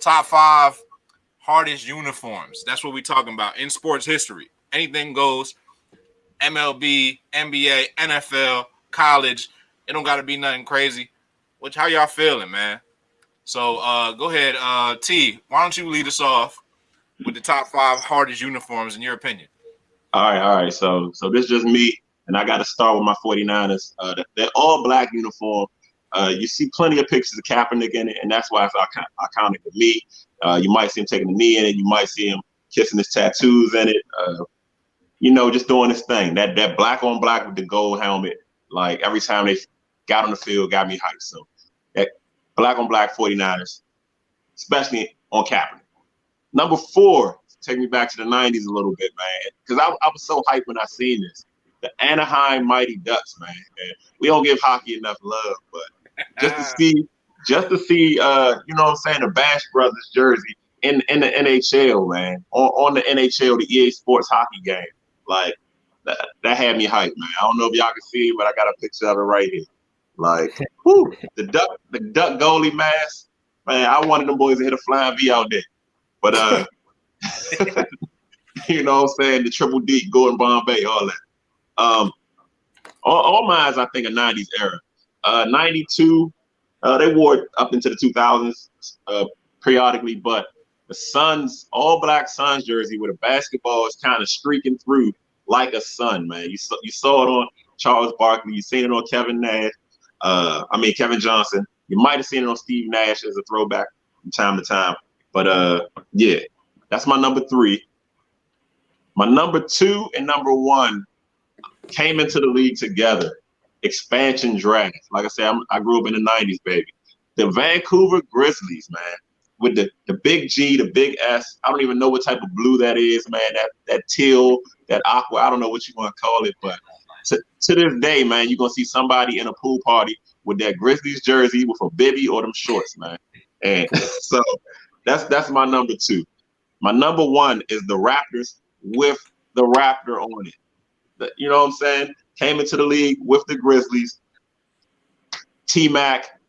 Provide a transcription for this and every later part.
top 5 hardest uniforms. That's what we're talking about in sports history. Anything goes. MLB, NBA, NFL, college. It don't got to be nothing crazy. How y'all feeling, man? So go ahead, T. Why don't you lead us off with the top 5 hardest uniforms in your opinion? All right. So this is just me, and I got to start with my 49ers. They're all black uniform. You see plenty of pictures of Kaepernick in it, and that's why it's iconic to me. You might see him taking a knee in it. You might see him kissing his tattoos in it. Just doing his thing. That black on black with the gold helmet, like every time they got on the field, got me hyped. So that black on black 49ers, especially on Kaepernick. Number 4, take me back to the 90s a little bit, man, because I was so hyped when I seen this. The Anaheim Mighty Ducks, man. And we don't give hockey enough love, but just to see, you know what I'm saying, the Bash Brothers jersey in the NHL, man, on the NHL, the EA Sports hockey game, like that had me hyped, man. I don't know if y'all can see it, but I got a picture of it right here. Like, whoo, the duck goalie mask, man. I wanted them boys to hit a flying V out there, but you know what I'm saying, the Triple D, Gordon Bombay, all that. All mine, I think, a 90s era. 92, they wore it up into the 2000s periodically, but the Suns, all black Suns jersey with a basketball is kind of streaking through like a sun, man. You saw it on Charles Barkley. You seen it on Kevin Johnson. You might have seen it on Steve Nash as a throwback from time to time. But yeah, that's my number 3. My number 2 and number 1 came into the league together. Expansion draft. Like I said, I grew up in the 90s, baby. The Vancouver Grizzlies, man, with the big G, the big S. I don't even know what type of blue that is, man. That teal, that aqua. I don't know what you want to call it, but to this day, man, you're gonna see somebody in a pool party with that Grizzlies jersey with a bibby or them shorts, man. And so that's my number 2. My number 1 is the Raptors with the Raptor on it. You know what I'm saying? Came into the league with the Grizzlies. T-Mac,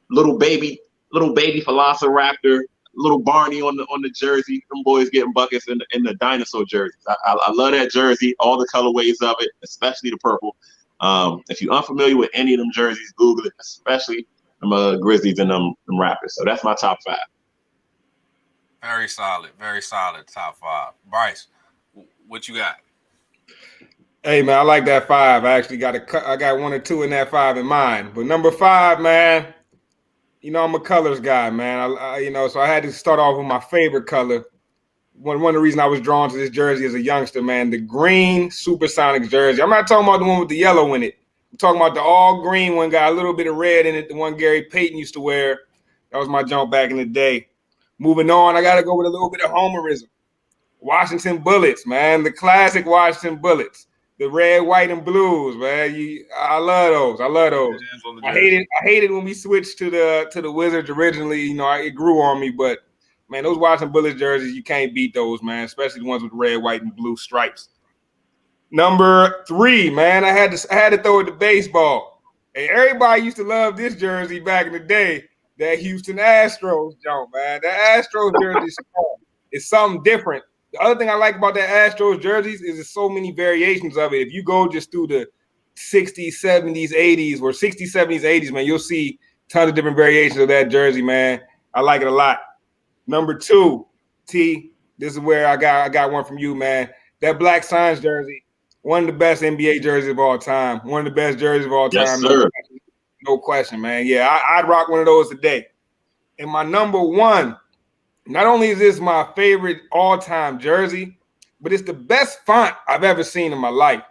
little baby Velociraptor, little Barney on the jersey. Them boys getting buckets in the dinosaur jerseys. I love that jersey, all the colorways of it, especially the purple. If you're unfamiliar with any of them jerseys, Google it, especially them Grizzlies and them Raptors. So that's my top 5. Very solid top 5. Bryce, what you got? Hey, man, I like that 5. I actually got I got 1 or 2 in that 5 in mind. But number 5, man, I'm a colors guy, man. So I had to start off with my favorite color. One of the reasons I was drawn to this jersey as a youngster, man, the green Supersonics jersey. I'm not talking about the one with the yellow in it. I'm talking about the all green one, got a little bit of red in it, the one Gary Payton used to wear. That was my jump back in the day. Moving on, I got to go with a little bit of homerism. Washington Bullets, man, the classic Washington Bullets. The red, white, and blues, man. I love those. I hated when we switched to the Wizards originally. It grew on me, but man, those Washington Bullets jerseys, you can't beat those, man. Especially the ones with red, white, and blue stripes. Number 3, man, I had to throw it to baseball. And everybody used to love this jersey back in the day. That Houston Astros jump, man. That Astros jersey is something different. The other thing I like about that Astros jerseys is there's so many variations of it. If you go just through the 60s, 70s, 80s, or 60s, 70s, 80s, man, you'll see tons of different variations of that jersey, man. I like it a lot. Number 2, T, this is where I got one from you, man. That Black Suns jersey, one of the best NBA jerseys of all time. One of the best jerseys of all time. Yes, sir. No question, man. Yeah, I'd rock one of those today. And my number 1, not only is this my favorite all-time jersey, but it's the best font I've ever seen in my life.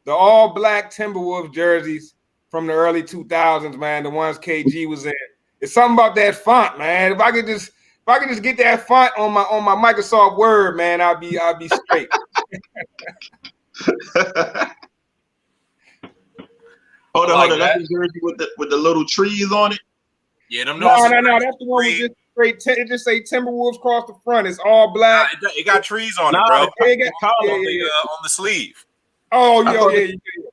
The all-black Timberwolves jerseys from the early 2000s, man, the ones KG was in. It's something about that font, man. If I could just get that font on my Microsoft Word, man, I'll be straight. Hold on. That's the jersey with the little trees on it. Yeah, them. No. That's the one with just straight. It just say Timberwolves across the front. It's all black. It got trees on it, bro. On the sleeve. Oh, I yeah, thought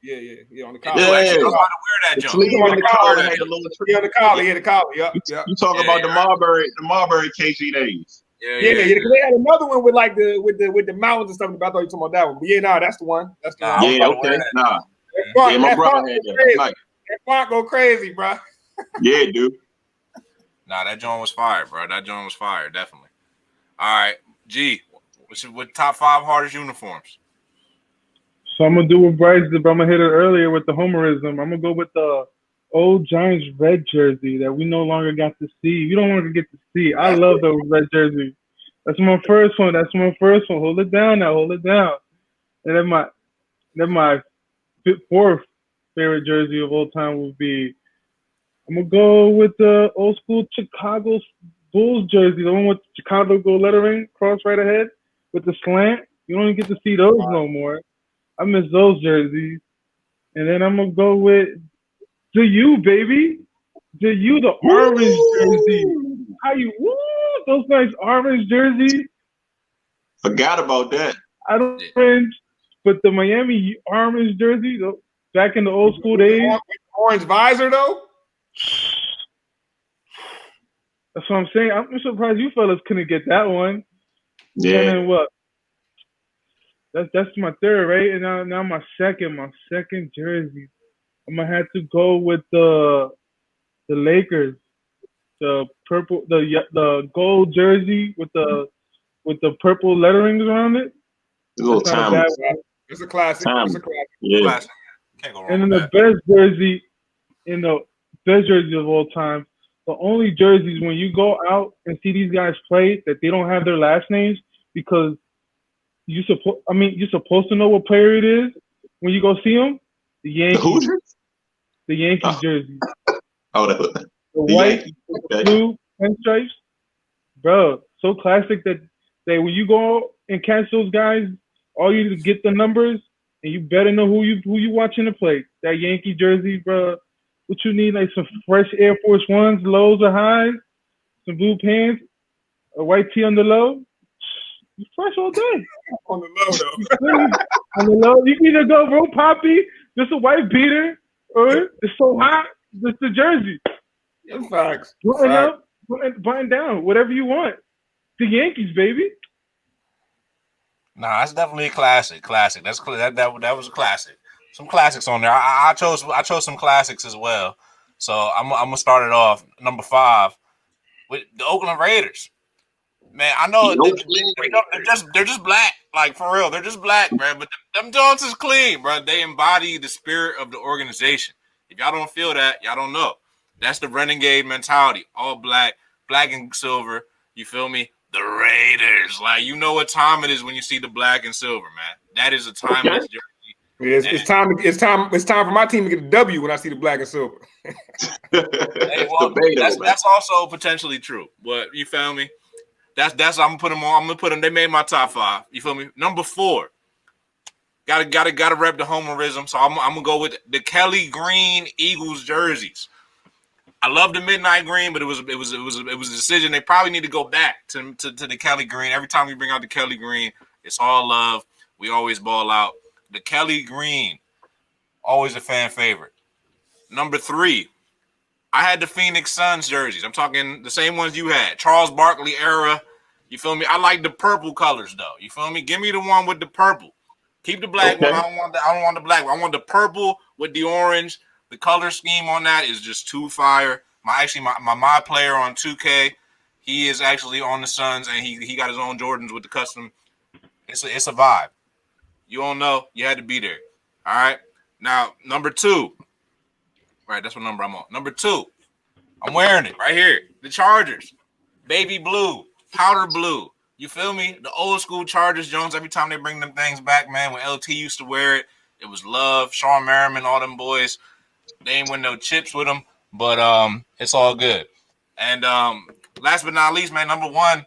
yeah. On the It collar. do actually. I was yeah, about to wear that the jump. sleeve On and the the collar. collar had the little trick. Yeah, on the collar. Yeah, the collar. Yep. You talk Yeah, about the Marbury KG days. Yeah, because they had another one with like with the mountains and stuff. But I thought you were talking about that one. But yeah, no, that's the one. That's the Nah, one. I was Yeah, about to wear okay, that. nah, yeah, my That brother font had go that. crazy. Like, That font go crazy, bro. yeah, dude. Nah, that joint was fire, bro. That joint was fire, definitely. All right, G, what top 5 hardest uniforms? So I'm gonna do what Bryce did, but I'm gonna hit it earlier with the homerism. I'm gonna go with the old Giants red jersey that we no longer got to see. You don't longer get to see. I love those red jerseys. That's my first one. Hold it down now. Hold it down. And then my fourth favorite jersey of all time would be. I'm gonna go with the old school Chicago Bulls jersey, the one with Chicago gold lettering, cross right ahead with the slant. You don't even get to see those no more. I miss those jerseys. And then I'm gonna go with the U, baby. The U, the orange jersey. Woo! How you those nice orange jerseys. Forgot about that. I don't orange, but the Miami orange jersey, back in the old school days. Orange visor though. That's what I'm saying. I'm surprised you fellas couldn't get that one. Yeah. And then what? That's my third, right? And now my second jersey. I'm gonna have to go with the Lakers, the purple, the gold jersey with the purple letterings around it. A little That's not a bad timeless. one. It's a classic. Timeless. It's a classic. Yeah. Classic. Can't go wrong And then with the that. best jersey of all time. The only jerseys when you go out and see these guys play that they don't have their last names because you're supposed to know what player it is when you go see them. The The Yankees, Hoosiers? the Yankees Oh. jersey, Oh, the the white, Yankees. Okay. blue pinstripes, bro. So classic that when you go and catch those guys, all you need to get the numbers, and you better know who you watching to play. That Yankee jersey, bro. What you need, like some fresh Air Force Ones, lows or highs, some blue pants, a white tee on the low. You fresh all day. On the low though. On the low, you can either go real poppy, just a white beater, or it's so hot, just the jersey. Facts. Button up, button down, whatever you want. The Yankees, baby. Nah, that's definitely a classic. Classic. That was a classic. Some classics on there. I chose some classics as well. So I'm gonna start it off number 5 with the Oakland Raiders. Man, I know they're just black, like for real. They're just black, man. But them Jones is clean, bro. They embody the spirit of the organization. If y'all don't feel that, y'all don't know. That's the renegade mentality. All black, black and silver. You feel me? The Raiders, like you know what time it is when you see the black and silver, man. That is a timeless jersey. Yeah, it's time for my team to get a W when I see the black and silver. Hey, well, that's also potentially true. But you feel me? That's I'm gonna put them on. I'm gonna put them. They made my top 5. You feel me? Number 4. Gotta rep the homerism. So I'm gonna go with the Kelly Green Eagles jerseys. I love the midnight green, but it was a decision. They probably need to go back to the Kelly Green. Every time we bring out the Kelly Green, it's all love. We always ball out. The Kelly Green, always a fan favorite. Number 3, I had the Phoenix Suns jerseys. I'm talking the same ones you had. Charles Barkley era. You feel me? I like the purple colors though. You feel me? Give me the one with the purple. Keep the black one. I don't want the black one. I want the purple with the orange. The color scheme on that is just too fire. My player on 2K, he is actually on the Suns and he got his own Jordans with the custom. It's a vibe. You don't know. You had to be there. All right. Now, number 2. Right, that's what number I'm on. Number 2. I'm wearing it right here. The Chargers. Baby blue. Powder blue. You feel me? The old school Chargers Jones, every time they bring them things back, man, when LT used to wear it, it was love. Sean Merriman, all them boys. They ain't win no chips with them, but it's all good. And last but not least, man, number 1,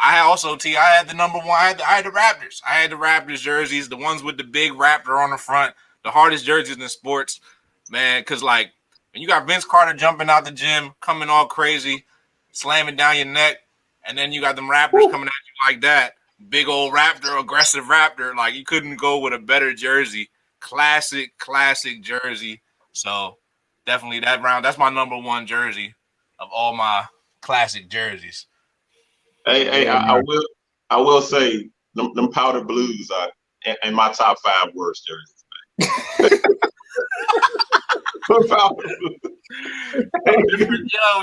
I had the number 1. I had the Raptors. I had the Raptors jerseys, the ones with the big Raptor on the front, the hardest jerseys in sports, man. Because like when you got Vince Carter jumping out the gym, coming all crazy, slamming down your neck, and then you got them Raptors coming at you like that, big old Raptor, aggressive Raptor. Like you couldn't go with a better jersey classic jersey. So definitely that round. That's my number one jersey of all my classic jerseys. Hey, I will say them powder blues are in my top 5 worst jerseys. Man. Powder blues. Yo,